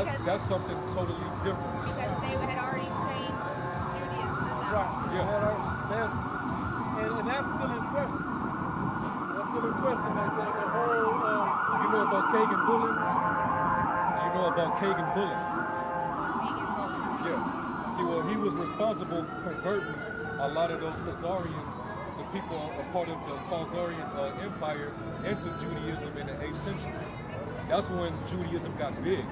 That's something totally different. Because they had already changed Judaism at that Right. point. Yeah. And that's still in question. That's still in question. The whole. You know about Kagan bullying? You know about Kagan bullying? Vegan bullying. Yeah. He was responsible for converting a lot of those Khazarian, the people a part of the Khazarian Empire, into Judaism in the 8th century. That's when Judaism got big.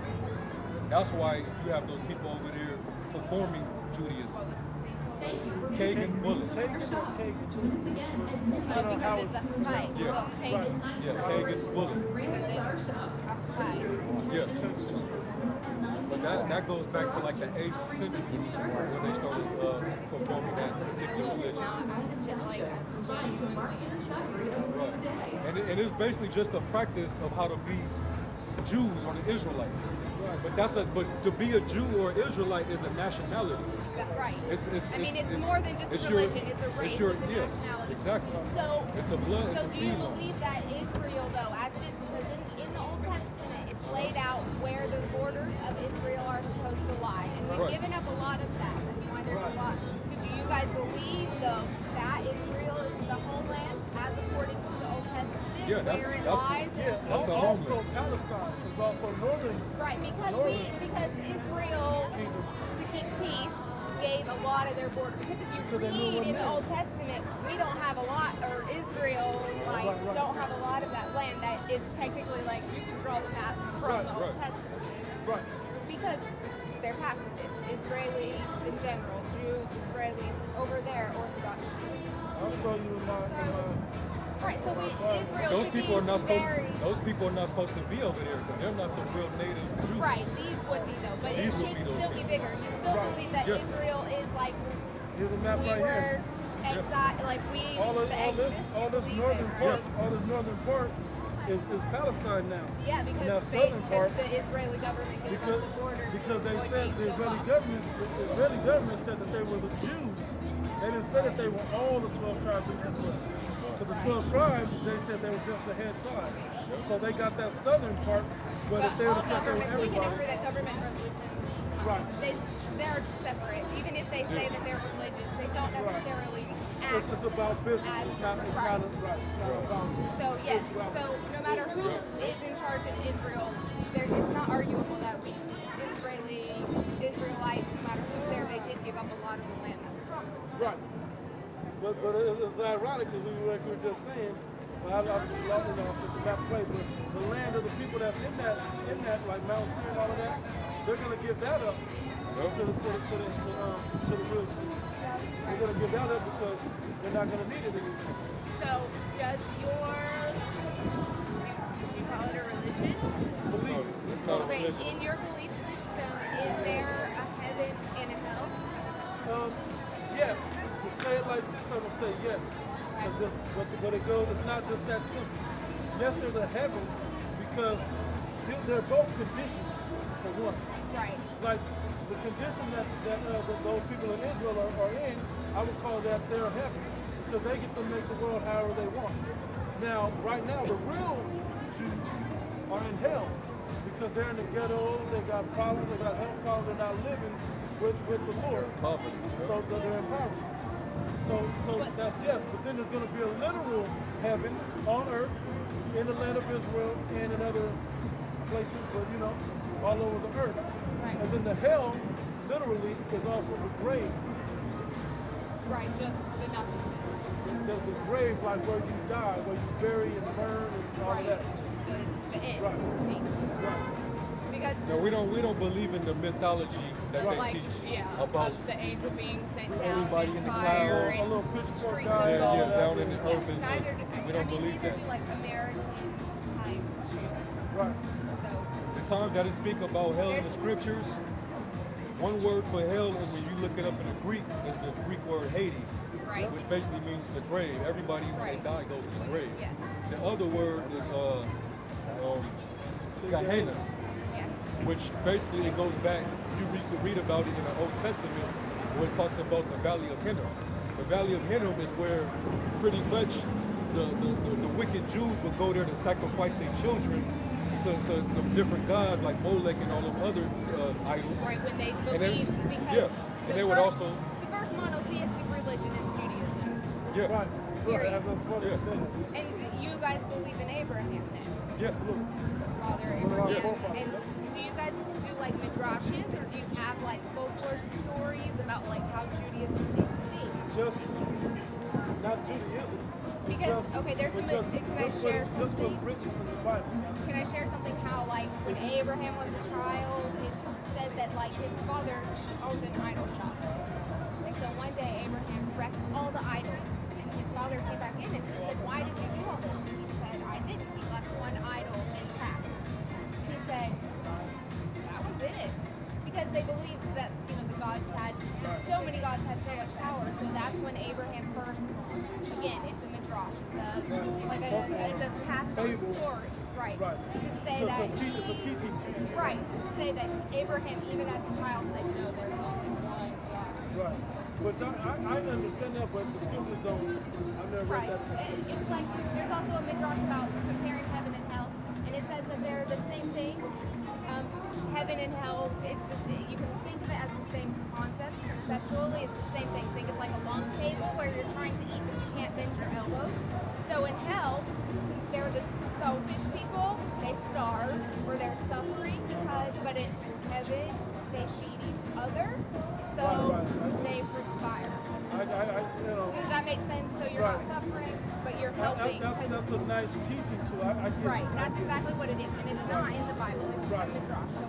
That's why you have those people over there performing Judaism. Thank you for Kagan bullying. Kagan or Kagan? Join us again at midnight. Because it's a high. Yeah. So pagan. Yeah, Kagan's bullying. Because it's Yeah. But that goes back to like the 8th century when they started performing that particular religion. designed to mark the discovery of a new Right. day. And it's basically just a practice of how to be Jews or the Israelites. But to be a Jew or Israelite is a nationality. Right. It's more than just a religion. It's a race. It's a nationality. Exactly. So it's a blood. It's so a do you seed line. believe that Israel, though, as it is, because in the Old Testament, it's laid out where the borders of Israel are supposed to lie, and we've Right. given up a lot of that. That's why there's a lot. So do you guys believe, though, that Israel is the homeland, as according to the Old Testament, Yeah, that's- where it that's the- lies? Yeah, That's the also homeland. Palestine is also northern. Right, because Israel, to keep peace, gave a lot of their border. Because if you So they knew read what in the land. Old Testament, we don't have a lot, or Israelites Right. don't have a lot of that land that is technically like you can draw the map from Right, the Old right. Testament. Right. Because they're pacifists, Israelis in general, Jews, Israelis, over there, Orthodox Jews. I'll show you in my Right, so Israel Those should people be are not supposed. very... Those people are not supposed to be over there because they're not the real native Jews. Right, these would be though, but These it would should be those. still be bigger. You still Right. believe that Yeah. Israel is like Here's a map we right were here. exiled, like we All the Exodus, this we northern believe part, it, all this northern part is Palestine now. right? Yeah, because Now, southern part, the Israeli government gave up the border. because they would said be the so Israeli government said that they were the Jews. They didn't say that they were all the 12 tribes of Israel. For the 12 tribes, they said they were just the head tribe. So they got that southern part, but if they would all have said they were governments, we can agree everybody, that government and religion, right? they're separate. Even if they say that they're religious, they don't necessarily act It's about business. as It's not right. right. It's not about So yes, so no matter who is in charge in Israel, it's not arguable that Israelites, no matter who's there, they did give up a lot of the land that's promised. right. But it's ironic because we were just saying. I put the map away, but the land of the people that's in that like Mount Seir and all of that, they're gonna give that up to the real Jews. They're gonna give that up because they're not gonna need it anymore. So does you call it a religion? Believe. It's not a Okay, religion. in your belief system, is there a heaven and a hell? Yes. To say it like this, I'm gonna say yes. So but it goes. It's not just that simple. Yes, there's a heaven because they're both conditions for one. Right. Like the condition that those people in Israel are in, I would call that their heaven because they get to make the world however they want. Now, right now, the real Jews are in hell because they're in the ghettos. They got problems. They got health problems. They're not living with the Lord. Poverty. So they're in poverty. So that's yes, but then there's going to be a literal heaven on earth in the land of Israel and in other places, but all over the earth. Right. And then the hell, literally, is also the grave. Right, just the nothing. There's the grave, like where you die, where you bury and burn and all Right. of that. The end. Right. Right. Because No, we don't believe in the mythology that Right. they teach about of the angel being sent down everybody in the fire clouds. A and little pitchfork streets guy. of gold. down in the Yeah, earth. Is neither do, we don't believe neither that. do like American time Jews. Right. So The times that it speak about hell in the scriptures, one word for hell, and when you look it up in the Greek, is the Greek word Hades, Right. which basically means the grave. Everybody when Right. they die goes in the grave. yeah. The other word is Gehenna, Yeah. which basically it goes back. You read about it in the Old Testament, where it talks about the Valley of Hinnom. The Valley of Hinnom is where pretty much the wicked Jews would go there to sacrifice their children to the different gods like Molech and all them other idols. Right, when they And then- believe, because yeah, and they would also, the first monotheistic religion is Judaism. yeah, Right. Period. As I was supposed to Yeah. say. And you guys believe in Abraham then? yeah. Father What about Abraham. forefathers? And do you guys do like midrashes, or do you have like folklore stories about like how Judaism came to be? Just not Judaism. Because, okay, there's some, can I share just what's something? written in the Bible. Can I share something how like when Abraham was a child, it said that like his father owned an idol shop. And so one day Abraham wrecked all the idols, and his father came back in and he said, "Why did you do all this?" And he said, "I didn't. He left one idol intact." He said, "That was it." Because they believed that, you know, the gods had, so many gods had so much power. So that's when Abraham first, again, it's a midrash. It's a past Fable. story. Right. Right. To say So that, it's a teaching tool. right. To say that Abraham, even as a child, said, "No, there's only one God." Right. Which I understand that, but the scriptures don't. I've never read Right. that. It's like, there's also a midrash about comparing heaven and hell, and it says that they're the same thing. Heaven and hell, you can think of it as the same concept. Conceptually, it's the same thing. Think of like a long table where you're trying to eat, but you can't bend your elbows. So in hell, since they're the selfish people, they starve or they're suffering but in heaven, they feed each other, so Right. they perspire. Does that make sense? So you're not suffering, but you're helping. That's a nice teaching tool. I get Right, it. that's exactly what it is. And it's not in the Bible, it's Right. a midrash, so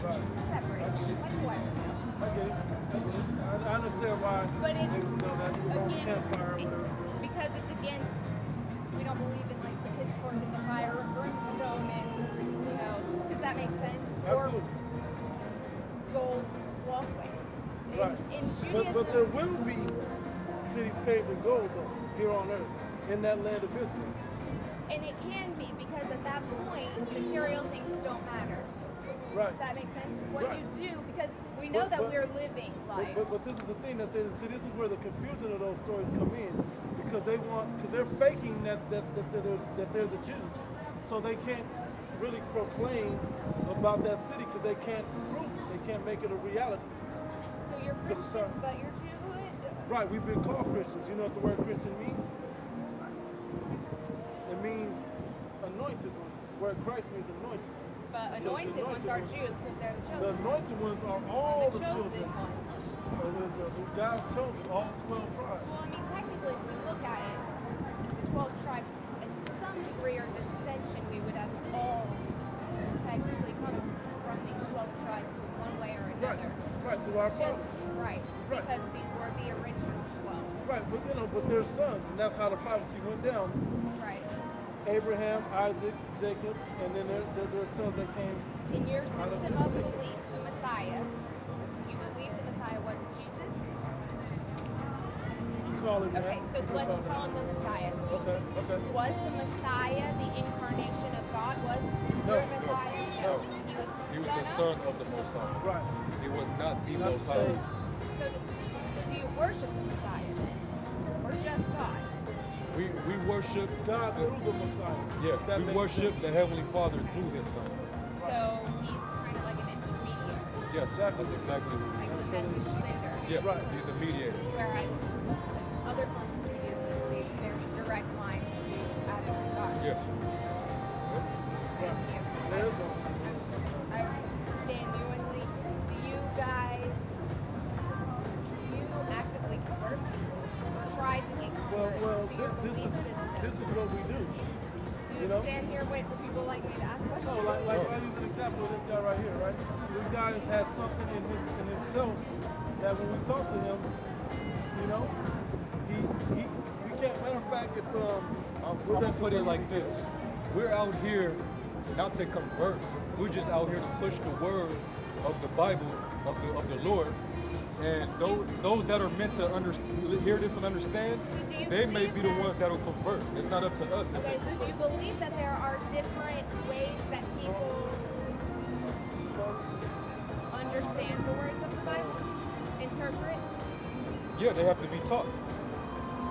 Right. it's separate, like the West. I get it. I understand why But they it's, would know that it was on again, campfire or whatever. because it's again, we don't believe in like the pitchfork and the fire or brimstone and, you know, does that make sense? Absolutely. Or gold walkways. Right. In Judaism, But there will be cities paved in gold, though, here on earth, in that land of Israel. and it can be, because at that point, material things don't matter. Right. Does that make sense? What Right. you do, because we know that we're living life. But this is the thing that this is where the confusion of those stories come in, because they're faking that they're the Jews, so they can't really proclaim about that city because they can't prove it. They can't make it a reality. So you're Christians, but you're Jewish. Right, we've been called Christians. You know what the word Christian means? It means anointed ones. The word Christ means anointed. But So the anointed ones are ones- Jews because they're the The chosen. anointed ones are all the the chosen children ones. of Israel. God's chosen, all 12 tribes. Well, I mean, technically, if we look at it, the 12 tribes, in some degree or extension, we would have all technically come from these 12 tribes in one way or Right, another. right, through our Just, fathers. right, Right. because these were the original 12. Right, but they're sons, and that's how the prophecy went down. Right. Abraham, Isaac, Jacob, and then there are sons that came. In your system of belief, the Messiah, you believe the Messiah was Jesus? You call it Okay, so let's just call him the Messiah. Okay. Was the Messiah the incarnation of God? Was No, your Messiah? no. He He was was the son of the Most High. Right. He was not the Not Most the High. same. So do you worship the Messiah then? Or just God? We worship God through the Messiah. Yeah, That we makes worship sense. the Heavenly Father through His Son. So he's kind of like an intermediary, Yes, that's exactly what like we a message sender. Yeah, Right. He's a mediator. Whereas other forms of Judaism believe there's a direct line to Adam and God. Yeah. Right. Thank you. There's one. I genuinely, do you guys, do you actively convert or try to get converted Well, to your this belief system? is what we do. Do you you know? stand here waiting for people like me to ask questions? No, like I use an example of this guy right here, right? This guy has had something in himself that when we talk to him, you know, we can't. Matter of fact, if I'm gonna put it like this: we're out here not to convert. We're just out here to push the word of the Bible of the Lord. And those that are meant to hear this and understand, So do you they may believe be the that- ones that'll convert. It's not up to us. if Okay, they so do you convert. believe that there are different ways that people understand the words of the Bible? Interpret? Yeah, they have to be taught.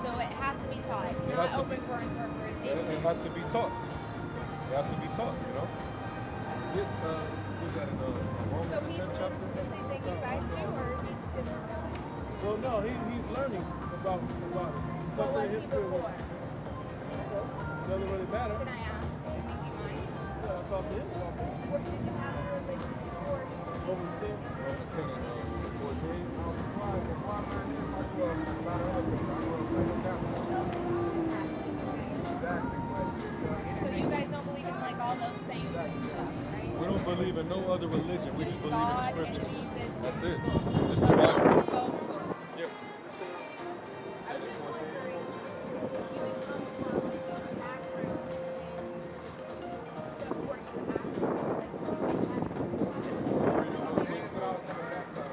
So it has to be taught. It's It not has to open be- for It interpretation. has to be taught. It has to be taught, you know? Was that in So Romans, the he 10th believes chapter? the same thing you guys do, or he's different religion? Well, no, he's learning about it. What Something was in he his spirit. before? Doesn't really matter. Can I ask? I think you might. Yeah, I talked to him about it. What did you have a religion before? Romans 10. Romans 10 and 14. So you guys don't believe in like all those saints and stuff, right? We don't believe in no other religion. We just believe in the God and scriptures. Jesus. That's and it. the book. It's the So Bible. both books. Yep. I was just wondering if you would come from a background that where you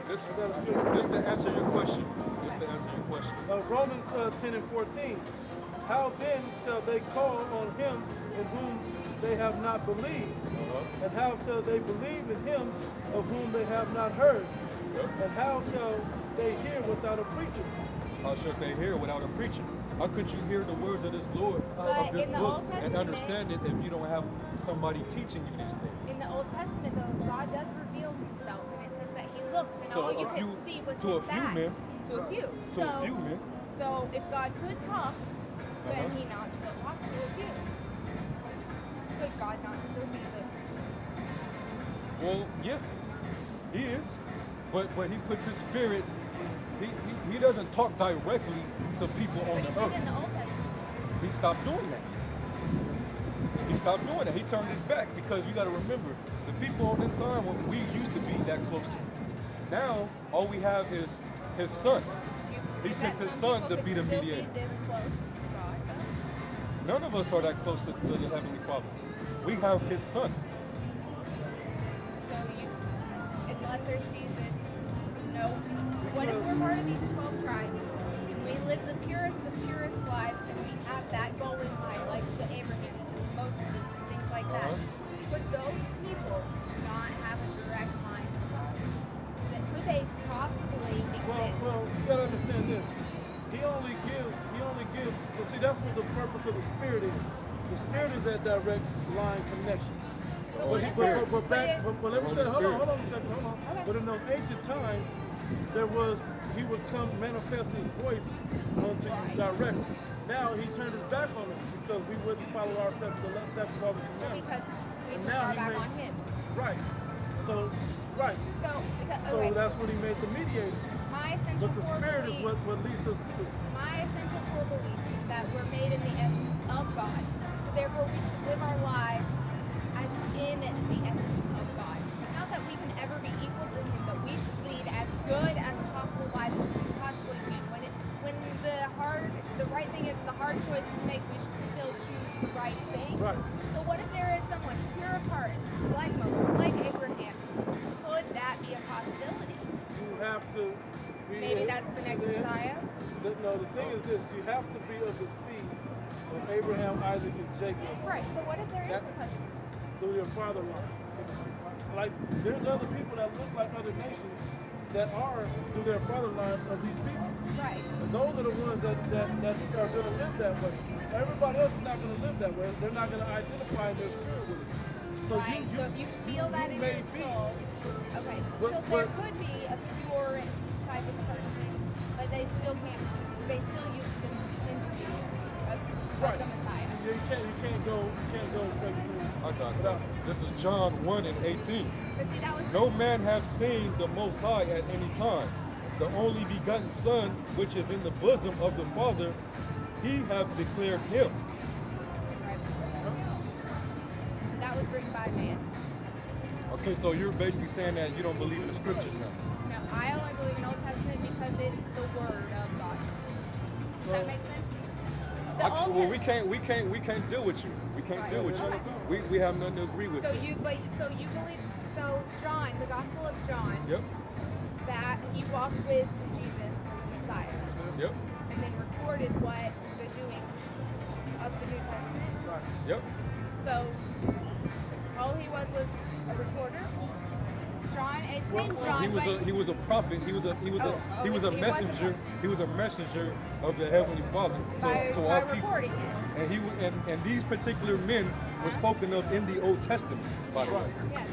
This to answer your question. This to answer your question. Romans 10 and 14. How then shall they call on him in whom they have not believed? And how shall they believe in him of whom they have not heard? Yep. And how shall they hear without a preacher? How should they hear without a preacher? How could you hear the words of this Lord, But of this in the book, Old and Testament- understand it if you don't have somebody teaching you these things? In the Old Testament, though, God does reveal himself, and it says that he looks, and To all you a can few- see was to his a few back. men. To a few. To a few men. So if God could talk, could Uh-huh. he not still talk to a few? Could God not still be the... Well, yeah, he is. But he puts his spirit, he doesn't talk directly to people on But he the did earth. in the Old Testament. He stopped doing that. He stopped doing that. He turned his back because you got to remember, the people on this side, well, we used to be that close to him. Now, all we have is his son. Do you believe He sent that his some son people to be could the still mediator. Be this close to God, though? None of us are that close to the Heavenly Father. We have his son. So you, unless there's Jesus, no. What if we're part of these 12 tribes? We live the purest of purest lives, and we have that goal in mind, like the Abrahams and the Moses and things like that. Could those people not have a direct line to God? Could they possibly exist? Well, you gotta understand this. He only gives, well, see, that's what the purpose of the Spirit is. The Spirit is that direct line connection. Holy But, Spirit. but, but, back, but let me The say, Holy hold on Spirit. a second, hold on. Okay. But in those ancient times, he would come manifest his voice unto you directly. Now he turned his back on us because we wouldn't follow our steps, the left steps of all the commandments. Because we And turned now our he back made- on him. Right. So, right. So, because, So okay, that's what he made the mediator. my essential But the core Spirit is belief, what leads us to it. my essential core belief is that we're made in the essence of God. So therefore we should live our lives as in the essence of God. Not that we can ever be equal to him, but we should lead as good as possible lives as we possibly can. When the right thing is the hard choice to make, we should still choose the right thing. Right. So what if there is someone pure of heart, like Moses, like Abraham? Could that be a possibility? You have to be. Maybe that's the next Messiah? No, the thing is this: you have to be of the seed of Abraham, Isaac, and Jacob Right, so what if there is That- a such through your father line. Like there's other people that look like other nations that are through their father line of these people. right? And those are the ones that are going to live that way. Everybody else is not going to live that way. They're not going to identify in their spirit with it. So Right. So if you feel that in may your be. soul, okay. But- So there but- could be a pure type of person, but they still use the entity of Right. the Messiah. You can't go straight through. I got without- you. This is John 1 and 18. But see, that was No man hath seen the Most High at any time. The only begotten Son, which is in the bosom of the Father, he hath declared him. that was written by man. Okay, so you're basically saying that you don't believe in the scriptures now. No, I only believe in Old Testament because it's the word of God. Does that make sense? The Old Well, Testament- we can't deal with you. We can't Right. deal with you. Okay. We have nothing to agree with. So you believe John, the Gospel of John, Yep. that he walked with Jesus, the Messiah, Yep. and then recorded what the doing of the New Testament. Yep. So all he was a recorder. John 8:16 sent John. He was a prophet. He was a messenger. He was a messenger of the Heavenly Father to all people. Reporting it. And and these particular men were spoken of in the Old Testament, by the way. Yeah,